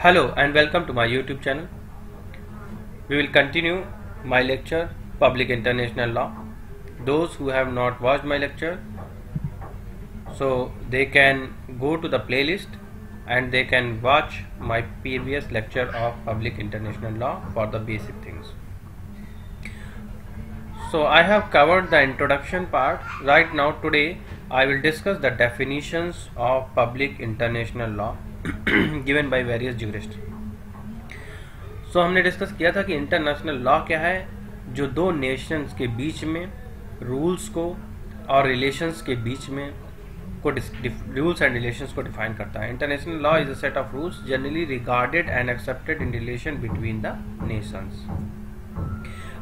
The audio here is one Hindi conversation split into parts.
Hello and welcome to my YouTube channel. We will continue my lecture Public International Law. Those who have not watched my lecture, so they can go to the playlist and they can watch my previous lecture of Public International Law for the basic things. So I have covered the introduction part. Right now today I will discuss the definitions of Public International Law given by various jurists. So हमने डिस्कस किया था कि इंटरनेशनल लॉ क्या है, जो दो नेशंस के बीच में रूल्स को और रिलेशंस के बीच में रूल्स एंड रिलेशंस को डिफाइन करता है. International law is a set of rules generally regarded and accepted in relation between the Nations.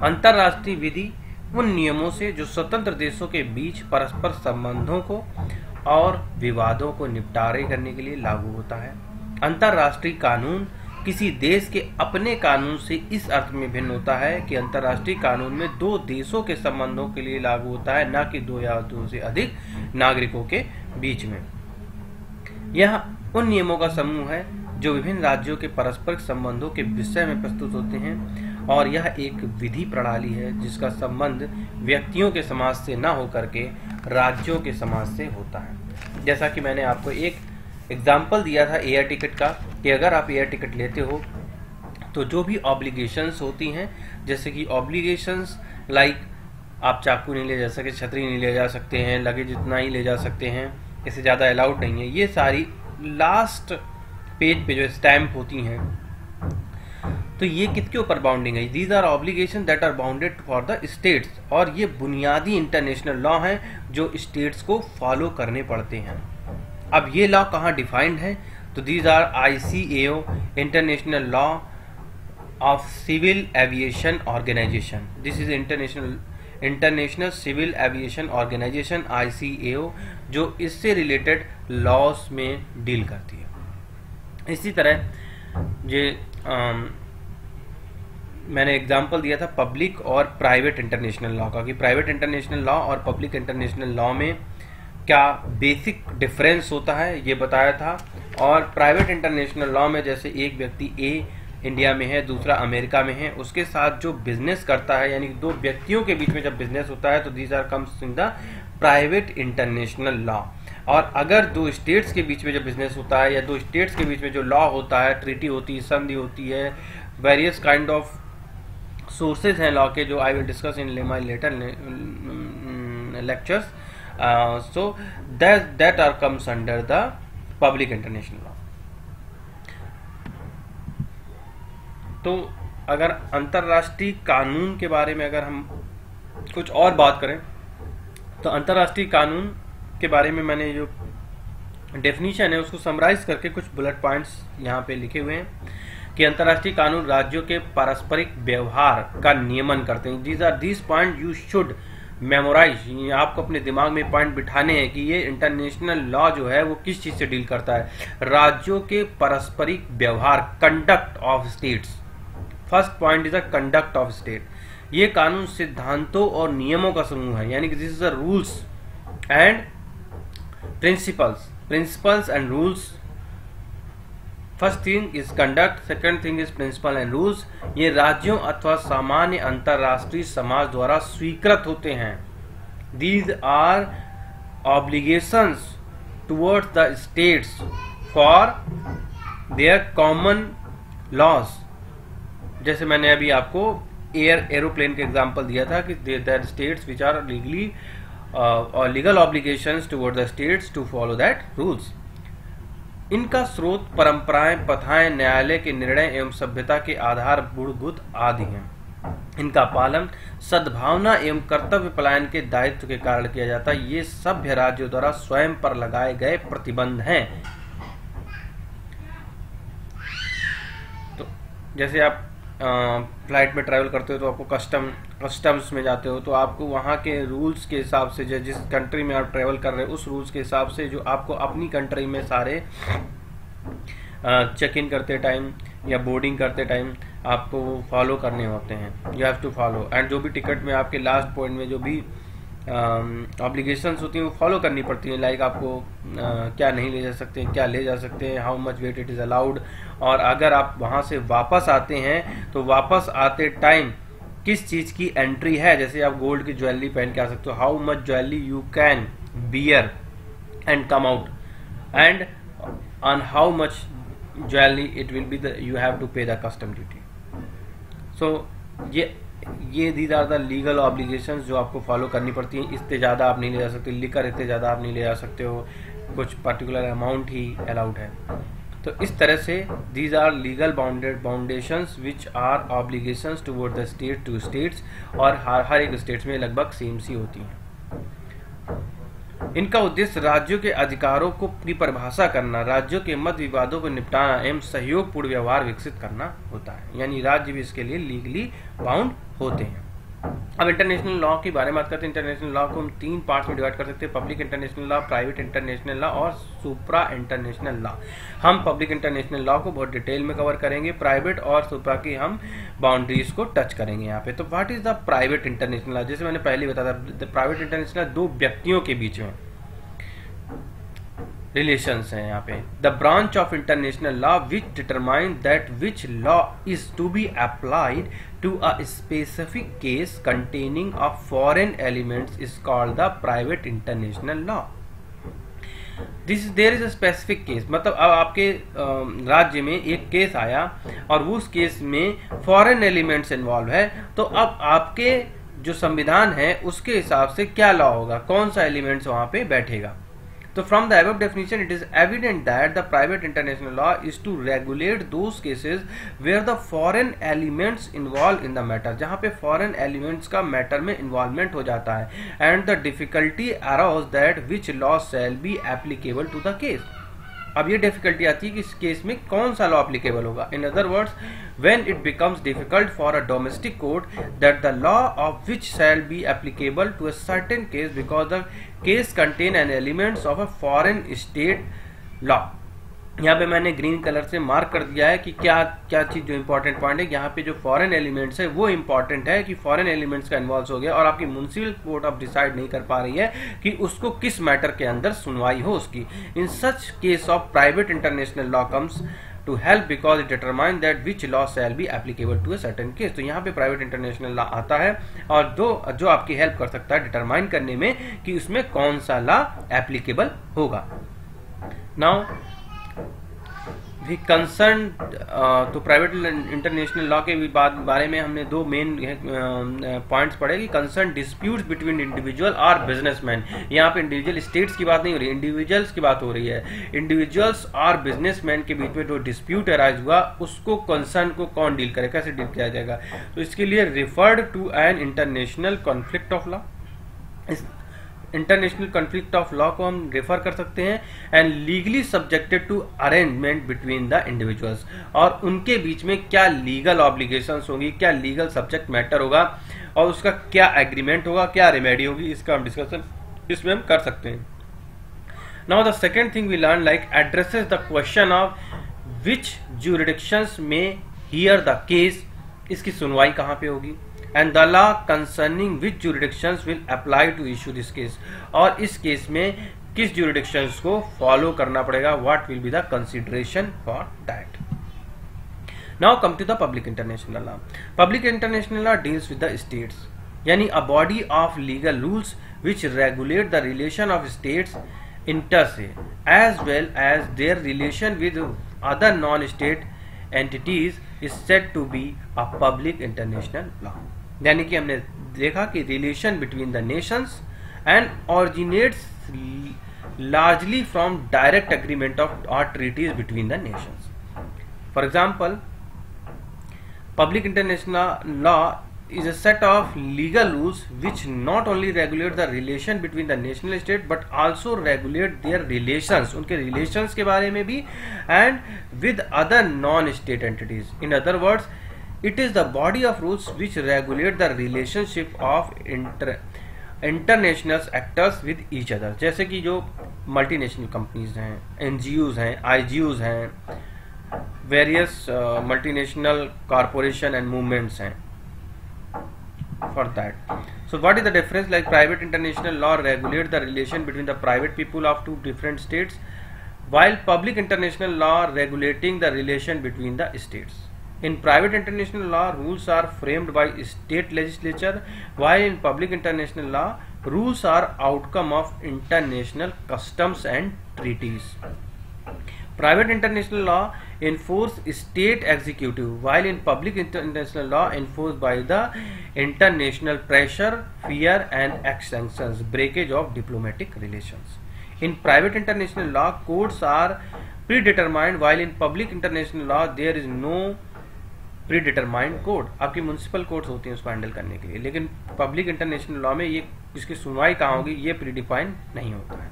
अंतरराष्ट्रीय विधि उन नियमों से जो स्वतंत्र देशों के बीच परस्पर संबंधों को और विवादों को निपटारे करने के लिए लागू होता है. अंतरराष्ट्रीय कानून किसी देश के अपने कानून से इस अर्थ में भिन्न होता है कि अंतरराष्ट्रीय कानून में दो देशों के संबंधों के लिए लागू होता है, न कि दो या दो से अधिक नागरिकों के बीच में. यह उन नियमों का समूह है जो विभिन्न राज्यों के परस्पर संबंधों के विषय में प्रस्तुत होते हैं, और यह एक विधि प्रणाली है जिसका संबंध व्यक्तियों के समाज से न होकर के राज्यों के समाज से होता है. जैसा कि मैंने आपको एक एग्जाम्पल दिया था एयर टिकट का, कि अगर आप एयर टिकट लेते हो तो जो भी ऑब्लिगेशंस होती हैं, जैसे कि ऑब्लिगेशंस लाइक आप चाकू नहीं ले जा सकते, छतरी नहीं ले जा सकते हैं, लगेज इतना ही ले जा सकते हैं, इससे ज़्यादा अलाउड नहीं है, ये सारी लास्ट पेज पे जो स्टैम्प होती हैं, तो ये किसके ऊपर बाउंडिंग है? These are obligation that are bounded for the states, और ये बुनियादी इंटरनेशनल लॉ हैं जो स्टेट्स को फॉलो करने पड़ते हैं. अब ये लॉ कहाँ डिफाइंड है? तो these are ICAO, international law of civil aviation organisation. This is international civil aviation organisation ICAO, जो इससे रिलेटेड लॉस में डील करती है. इसी तरह ये मैंने एग्जांपल दिया था पब्लिक और प्राइवेट इंटरनेशनल लॉ का, कि प्राइवेट इंटरनेशनल लॉ और पब्लिक इंटरनेशनल लॉ में क्या बेसिक डिफरेंस होता है ये बताया था. और प्राइवेट इंटरनेशनल लॉ में जैसे एक व्यक्ति A इंडिया में है, दूसरा अमेरिका में है, उसके साथ जो बिजनेस करता है, यानी दो व्यक्तियों के बीच में जब बिजनेस होता है तो these are comes in the private international law. और अगर दो स्टेट्स के बीच में जब बिजनेस होता है या दो स्टेट्स के बीच में जो लॉ होता है, ट्रीटी होती है, संधि होती है, वेरियस काइंड ऑफ सोर्सेज हैं लॉ के, जो I will discuss in my later lectures. So that are comes under the public international law. तो अगर अंतरराष्ट्रीय कानून के बारे में अगर हम कुछ और बात करें, तो अंतरराष्ट्रीय कानून के बारे में मैंने जो डेफिनेशन है उसको समराइज करके कुछ बुलेट पॉइंट्स यहाँ पे लिखे हुए हैं कि अंतरराष्ट्रीय कानून राज्यों के पारस्परिक व्यवहार का नियमन करते हैं. This point you should memorise. आपको अपने दिमाग में पॉइंट बिठाने हैं कि ये इंटरनेशनल लॉ जो है वो किस चीज से डील करता है. राज्यों के पारस्परिक व्यवहार, conduct of states. First point is the conduct of state. ये कानून सिद्धांतों और नियमों का समूह है, यानी कि this is the rules and principles and rules. First thing is conduct, second thing is principle and rules. ये राज्यों अथवा सामान्य अंतरराष्ट्रीय समाज द्वारा स्वीकृत होते हैं. These are obligations towards the states for their common laws. जैसे मैंने अभी आपको एरोप्लेन के एग्जांपल दिया था कि there states which are legally legal obligations towards the states to follow that rules. इनका स्रोत परंपराएं, प्रथाएं, न्यायालय के निर्णय एवं सभ्यता के आधार मूलभूत आदि हैं. इनका पालन सद्भावना एवं कर्तव्य पलायन के दायित्व के कारण किया जाता है. ये सभ्य राज्यों द्वारा स्वयं पर लगाए गए प्रतिबंध हैं. तो जैसे आप फ्लाइट में ट्रैवल करते हो तो आपको कस्टम्स में जाते हो तो आपको वहाँ के रूल्स के हिसाब से, जिस कंट्री में आप ट्रैवल कर रहे हो उस रूल्स के हिसाब से जो आपको अपनी कंट्री में सारे चेक इन करते टाइम या बोर्डिंग करते टाइम आपको फॉलो करने होते हैं. You have to follow. And जो भी टिकट में आपके लास्ट पॉइंट में जो भी ऑब्लिगेशंस होती हैं वो फॉलो करनी पड़ती हैं, लाइक आपको क्या नहीं ले जा सकते, क्या ले जा सकते हैं, how much weight it is allowed, और अगर आप वहाँ से वापस आते हैं तो वापस आते टाइम किस चीज़ की एंट्री है, जैसे आप गोल्ड की ज्वेलरी पहन के आ सकते हो, how much jewellery you can bear and come out, and on how much jewellery it will be the you have to pay the custom duty. So ये these are the legal obligations जो आपको फॉलो करनी पड़ती हैं। इससे ज़्यादा आप नहीं ले जा सकते, लिकर इतने ज़्यादा आप नहीं ले जा सकते हो, कुछ पर्टिकुलर अमाउंट ही अलाउड है। तो इस तरह से these are legal boundations which are obligations toward the state to states, और हर एक स्टेट्स में लगभग सेम सी होती हैं। इनका उद्देश्य राज्यों के अधिकारों को की परिभाषा करना, राज्यों के मत विवादों को निपटाना एवं सहयोगपूर्ण व्यवहार विकसित करना होता है, यानी राज्य भी इसके लिए लीगली बाउंड होते हैं। अब इंटरनेशनल लॉ के बारे में बात करते हैं। इंटरनेशनल लॉ को हम 3 पार्ट्स में डिवाइड कर सकते हैं, public international law, private international law और सुप्रा इंटरनेशनल लॉ। हम पब्लिक इंटरनेशनल लॉ को बहुत डिटेल में कवर करेंगे, प्राइवेट और सुप्रा की हम बाउंड्रीज को टच करेंगे यहाँ पे। तो what is the private international law? जैसे मैंने पहले बताया था, प्राइवेट इंटरनेशनल दो व्यक्तियों के बीच में रिलेशंस हैं यहाँ पे। The branch of international law which determine that which law is to be applied to a specific case containing a foreign elements is called the private international law. There is a specific case, मतलब अब आपके राज्य में एक केस आया और उस केस में फॉरेन एलिमेंट्स इन्वॉल्व है, तो अब आपके जो संविधान है उसके हिसाब से क्या लॉ होगा, कौन सा एलिमेंट्स वहां पे बैठेगा। So from the above definition, it is evident that the private international law is to regulate those cases where the foreign elements involved in the matter, जहाँ पे foreign elements का matter में involvement हो जाता है, and the difficulty arose that which law shall be applicable to the case। अब ये डिफिकल्टी आती है कि इस केस में कौन सा लॉ एप्लीकेबल होगा। In other words, when it becomes difficult for a domestic court that the law of which shall be applicable to a certain case because the case contain an elements of a foreign state law. यहाँ पे मैंने ग्रीन कलर से मार्क कर दिया है कि क्या क्या चीज जो इंपॉर्टेंट पॉइंट है, यहाँ पे जो फॉरेन एलिमेंट्स है वो इंपॉर्टेंट है कि फॉरेन एलिमेंट्स का इन्वॉल्व हो गया और आपकी म्युनिसिपल कोर्ट अब डिसाइड नहीं कर पा रही है कि उसको किस मैटर के अंदर सुनवाई हो उसकी। In such case of private international law comes to help because it determine that which law shall be applicable to a certain case. तो यहाँ पे प्राइवेट इंटरनेशनल लॉ आता है और जो आपकी हेल्प कर सकता है डिटरमाइन करने में कि उसमें कौन सा लॉ एप्लीकेबल होगा। नाउ वी कंसर्न तो प्राइवेट इंटरनेशनल लॉ के बारे में हमने दो मेन पॉइंट्स पढ़े कि कंसर्न डिस्प्यूट्स बिटवीन इंडिविजुअल और बिजनेसमैन। यहाँ पे इंडिविजुअल स्टेट्स की बात नहीं हो रही, इंडिविजुअल्स की बात हो रही है। इंडिविजुअल्स और बिजनेसमैन के बीच में जो डिस्प्यूट अराइज हुआ उसको कंसर्न को कौन डील करे, कैसे डील किया जाएगा। तो इसके लिए referred to an international conflict of law, international conflict of law को हम रेफर कर सकते हैं, and legally subjected to arrangement between the individuals. और उनके बीच में क्या लीगल ऑब्लिगेशंस होंगी, क्या लीगल सब्जेक्ट मैटर होगा और उसका क्या एग्रीमेंट होगा, क्या रेमेडी होगी, इसका हम डिस्कशन इसमें हम कर सकते हैं। Now the second thing we learn like addresses the question of which jurisdictions में हियर द केस, इसकी सुनवाई कहाँ पे होगी, and the law concerning which jurisdictions will apply to issue this case, और इस केस में किस jurisdictions को फॉलो करना पड़ेगा, what will be the consideration for that। Now come to the public international law। Public international law deals with the states, यानी a body of legal rules which regulate the relation of states inter se as well as their relation with other non-state entities is said to be a public international law। यानी कि हमने देखा कि relation between the nations and originates largely from direct agreement of और treaties between the nations. For example, public international law is a set of legal rules which not only regulate the relation between the national state but also regulate their relations, उनके relations के बारे में भी, and with other non-state entities। In other words, it is the body of rules which regulate the relationship of international actors with each other। जैसे कि जो मल्टीनेशनल कंपनीज हैं, NGOs हैं, IGOs हैं, various multinational corporation and movements हैं, for that. So what is the difference? Like private international law regulate the relation between the private people of two different states, while public international law regulating the relation between the states. In private international law, rules are framed by state legislature, while in public international law, rules are outcome of international customs and treaties. Private international law enforce state executive, while in public international law enforced by the international pressure, fear and sanctions, breakage of diplomatic relations. In private international law, codes are predetermined, while in public international law there is no predetermined code. आपकी म्यूनसिपल कोड्स होती हैं उसको हैंडल करने के लिए, लेकिन पब्लिक इंटरनेशनल लॉ में ये इसकी सुनवाई कहाँ होगी ये प्रीडिफाइन नहीं होता है.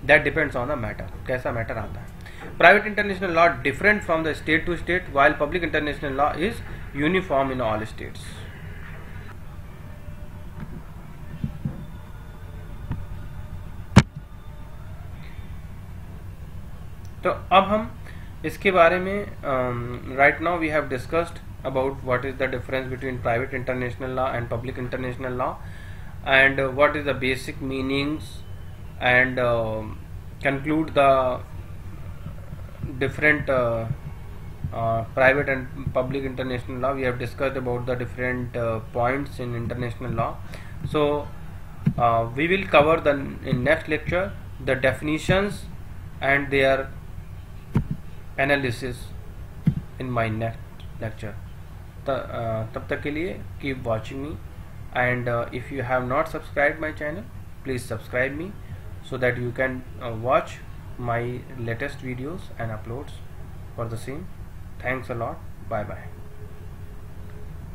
That depends on the matter, कैसा मैटर आता है. Private international law different from the state to state, while public international law is uniform in all states. तो अब हम इसके बारे में right now we have discussed about what is the difference between private international law and public international law, and what is the basic meanings, and conclude the different private and public international law. We have discussed about the different points in international law. So we will cover the in next lecture the definitions and their analysis in my next lecture. तब तक के लिए keep watching me, and if you have not subscribed my channel, please subscribe me so that you can watch my latest videos and uploads for the same. Thanks a lot. Bye bye.